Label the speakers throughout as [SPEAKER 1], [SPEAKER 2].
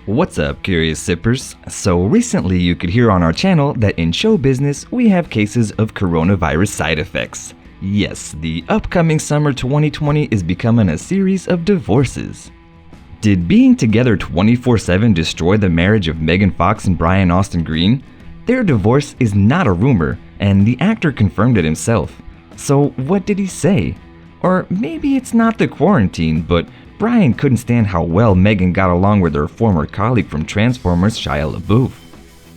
[SPEAKER 1] What's up, curious sippers? So recently you could hear on our channel that in show business we have cases of coronavirus side effects. Yes, the upcoming summer 2020 is becoming a series of divorces. Did being together 24/7 destroy the marriage of Megan Fox and Brian Austin Green? Their divorce is not a rumor, and the actor confirmed it himself. So what did he say? Or maybe it's not the quarantine, but Brian couldn't stand how well Megan got along with her former colleague from Transformers, Shia LaBeouf.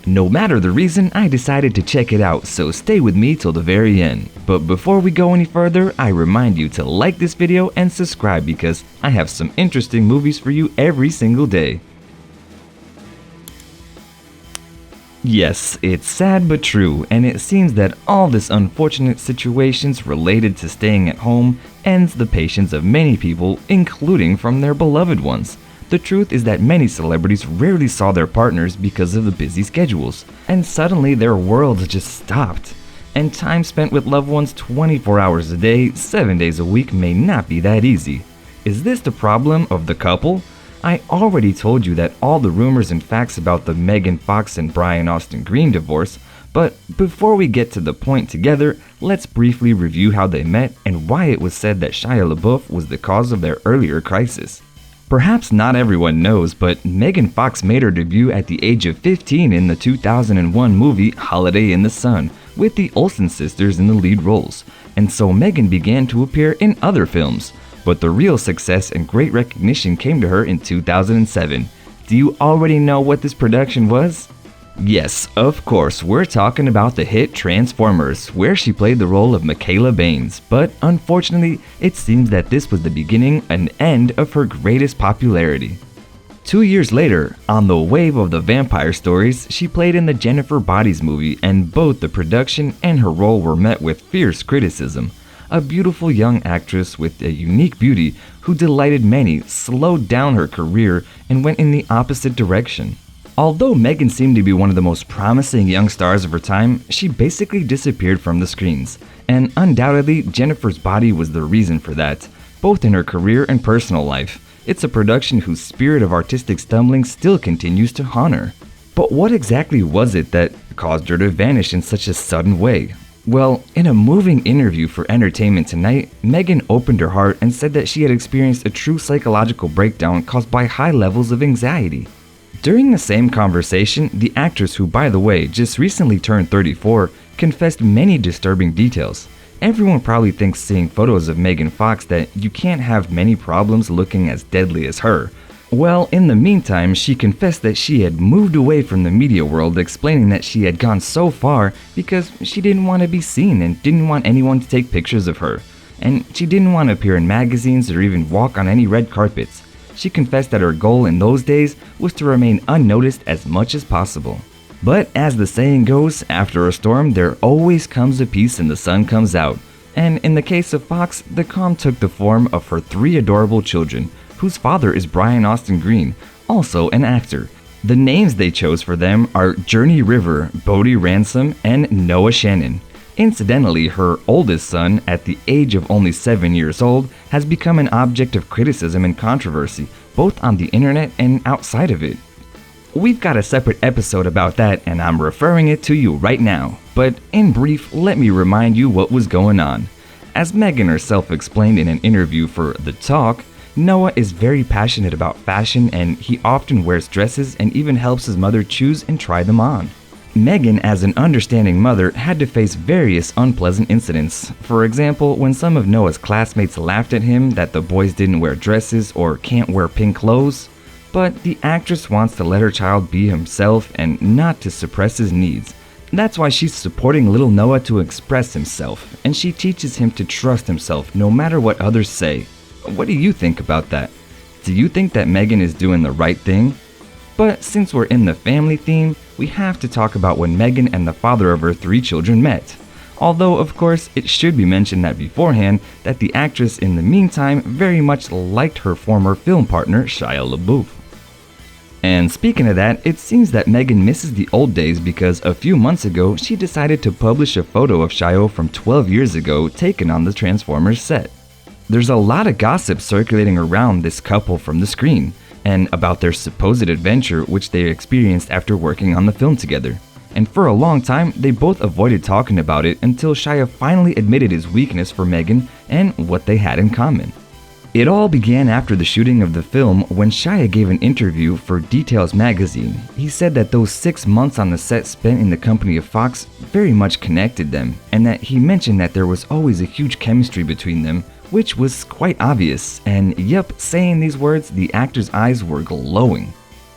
[SPEAKER 1] No matter the reason, I decided to check it out, so stay with me till the very end. But before we go any further, I remind you to like this video and subscribe because I have some interesting movies for you every single day. Yes, it's sad but true, and it seems that all this unfortunate situations related to staying at home ends the patience of many people, including from their beloved ones. The truth is that many celebrities rarely saw their partners because of the busy schedules, and suddenly their worlds just stopped. And time spent with loved ones 24 hours a day, 7 days a week may not be that easy. Is this the problem of the couple? I already told you that all the rumors and facts about the Megan Fox and Brian Austin Green divorce, but before we get to the point together, let's briefly review how they met and why it was said that Shia LaBeouf was the cause of their earlier crisis. Perhaps not everyone knows, but Megan Fox made her debut at the age of 15 in the 2001 movie Holiday in the Sun, with the Olsen sisters in the lead roles, and so Megan began to appear in other films. But the real success and great recognition came to her in 2007. Do you already know what this production was? Yes, of course, we're talking about the hit Transformers, where she played the role of Michaela Baines, but unfortunately, it seems that this was the beginning and end of her greatest popularity. 2 years later, on the wave of the vampire stories, she played in the Jennifer Bodies movie, and both the production and her role were met with fierce criticism. A beautiful young actress with a unique beauty who delighted many slowed down her career and went in the opposite direction. Although Megan seemed to be one of the most promising young stars of her time, she basically disappeared from the screens. And undoubtedly, Jennifer's Body was the reason for that, both in her career and personal life. It's a production whose spirit of artistic stumbling still continues to haunt her. But what exactly was it that caused her to vanish in such a sudden way? Well, in a moving interview for Entertainment Tonight, Megan opened her heart and said that she had experienced a true psychological breakdown caused by high levels of anxiety. During the same conversation, the actress, who by the way just recently turned 34, confessed many disturbing details. Everyone probably thinks seeing photos of Megan Fox that you can't have many problems looking as deadly as her. Well, in the meantime, she confessed that she had moved away from the media world, explaining that she had gone so far because she didn't want to be seen and didn't want anyone to take pictures of her. And she didn't want to appear in magazines or even walk on any red carpets. She confessed that her goal in those days was to remain unnoticed as much as possible. But as the saying goes, after a storm there always comes a peace and the sun comes out. And in the case of Fox, the calm took the form of her 3 adorable children, whose father is Brian Austin Green, also an actor. The names they chose for them are Journey River, Bodie Ransom, and Noah Shannon. Incidentally, her oldest son, at the age of only 7 years old, has become an object of criticism and controversy, both on the internet and outside of it. We've got a separate episode about that, and I'm referring it to you right now. But in brief, let me remind you what was going on. As Megan herself explained in an interview for The Talk, Noah is very passionate about fashion, and he often wears dresses and even helps his mother choose and try them on. Megan, as an understanding mother, had to face various unpleasant incidents. For example, when some of Noah's classmates laughed at him that the boys didn't wear dresses or can't wear pink clothes. But the actress wants to let her child be himself and not to suppress his needs. That's why she's supporting little Noah to express himself, and she teaches him to trust himself no matter what others say. What do you think about that? Do you think that Megan is doing the right thing? But since we're in the family theme, we have to talk about when Megan and the father of her 3 children met. Although, of course, it should be mentioned that beforehand that the actress in the meantime very much liked her former film partner, Shia LaBeouf. And speaking of that, it seems that Megan misses the old days because a few months ago she decided to publish a photo of Shia from 12 years ago taken on the Transformers set. There's a lot of gossip circulating around this couple from the screen, and about their supposed adventure which they experienced after working on the film together. And for a long time, they both avoided talking about it until Shia finally admitted his weakness for Megan and what they had in common. It all began after the shooting of the film when Shia gave an interview for Details magazine. He said that those 6 months on the set spent in the company of Fox very much connected them, and that he mentioned that there was always a huge chemistry between them, which was quite obvious, and yep, saying these words, the actor's eyes were glowing.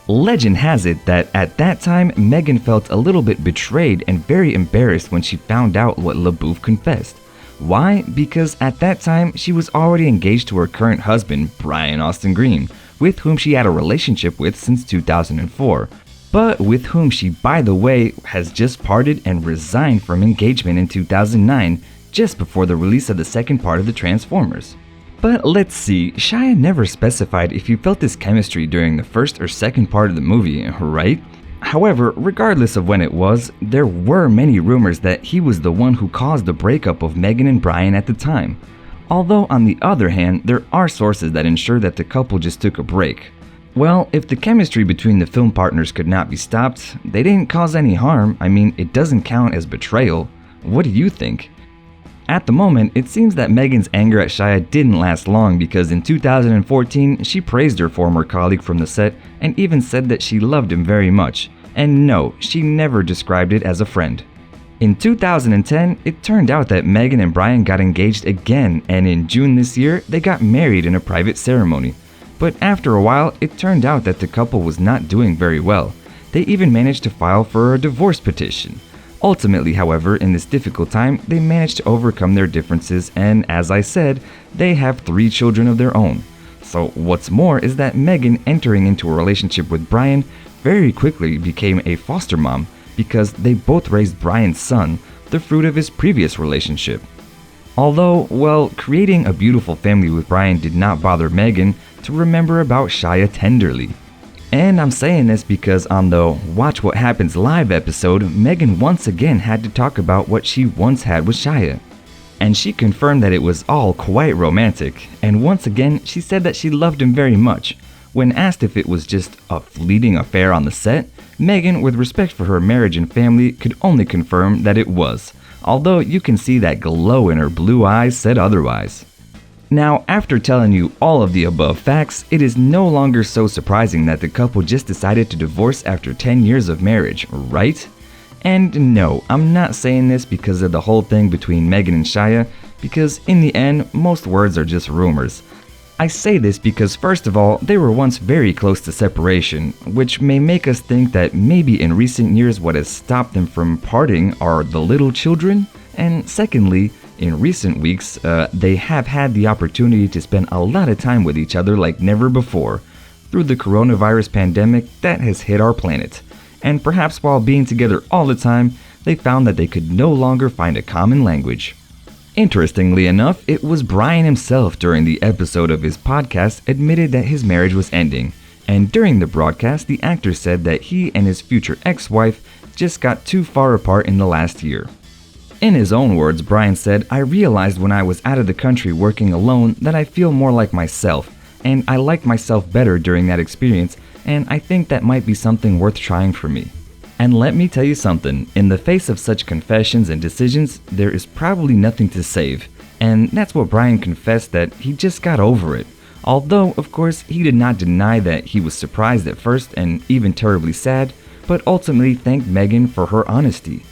[SPEAKER 1] Legend has it that at that time, Megan felt a little bit betrayed and very embarrassed when she found out what LaBeouf confessed. Why? Because at that time, she was already engaged to her current husband, Brian Austin Green, with whom she had a relationship with since 2004, but with whom she, by the way, has just parted and resigned from engagement in 2009, just before the release of the second part of the Transformers. But let's see, Shia never specified if he felt this chemistry during the first or second part of the movie, right? However, regardless of when it was, there were many rumors that he was the one who caused the breakup of Megan and Brian at the time. Although on the other hand, there are sources that ensure that the couple just took a break. Well, if the chemistry between the film partners could not be stopped, they didn't cause any harm. I mean, it doesn't count as betrayal. What do you think? At the moment, it seems that Megan's anger at Shia didn't last long because in 2014, she praised her former colleague from the set and even said that she loved him very much. And no, she never described it as a friend. In 2010, it turned out that Megan and Brian got engaged again, and in June this year, they got married in a private ceremony. But after a while, it turned out that the couple was not doing very well. They even managed to file for a divorce petition. Ultimately, however, in this difficult time, they managed to overcome their differences, and as I said, they have 3 children of their own. So what's more is that Megan entering into a relationship with Brian very quickly became a foster mom because they both raised Brian's son, the fruit of his previous relationship. Although, well, creating a beautiful family with Brian did not bother Megan to remember about Shia tenderly. And I'm saying this because on the Watch What Happens Live episode, Megan once again had to talk about what she once had with Shia. And she confirmed that it was all quite romantic, and once again she said that she loved him very much. When asked if it was just a fleeting affair on the set, Megan, with respect for her marriage and family, could only confirm that it was, although you can see that glow in her blue eyes said otherwise. Now, after telling you all of the above facts, it is no longer so surprising that the couple just decided to divorce after 10 years of marriage, right? And no, I'm not saying this because of the whole thing between Megan and Shia, because in the end, most words are just rumors. I say this because first of all, they were once very close to separation, which may make us think that maybe in recent years what has stopped them from parting are the little children, and secondly, in recent weeks, they have had the opportunity to spend a lot of time with each other like never before, through the coronavirus pandemic that has hit our planet. And perhaps while being together all the time, they found that they could no longer find a common language. Interestingly enough, it was Brian himself during the episode of his podcast admitted that his marriage was ending, and during the broadcast, the actor said that he and his future ex-wife just got too far apart in the last year. In his own words, Brian said, "I realized when I was out of the country working alone that I feel more like myself, and I liked myself better during that experience, and I think that might be something worth trying for me." And let me tell you something, in the face of such confessions and decisions, there is probably nothing to save. And that's what Brian confessed, that he just got over it. Although, of course, he did not deny that he was surprised at first and even terribly sad, but ultimately thanked Megan for her honesty.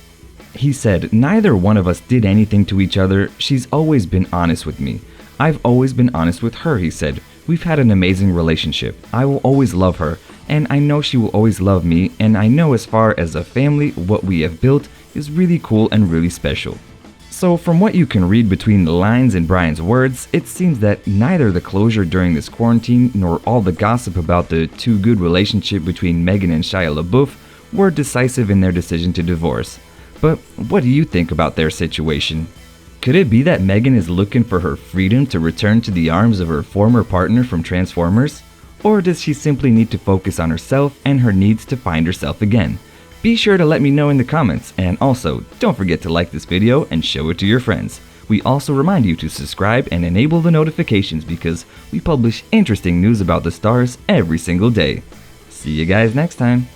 [SPEAKER 1] He said, "Neither one of us did anything to each other. She's always been honest with me. I've always been honest with her," he said. "We've had an amazing relationship. I will always love her, and I know she will always love me, and I know as far as a family, what we have built is really cool and really special." So from what you can read between the lines in Brian's words, it seems that neither the closure during this quarantine nor all the gossip about the too good relationship between Megan and Shia LaBeouf were decisive in their decision to divorce. But what do you think about their situation? Could it be that Megan is looking for her freedom to return to the arms of her former partner from Transformers? Or does she simply need to focus on herself and her needs to find herself again? Be sure to let me know in the comments, and also, don't forget to like this video and show it to your friends. We also remind you to subscribe and enable the notifications because we publish interesting news about the stars every single day. See you guys next time.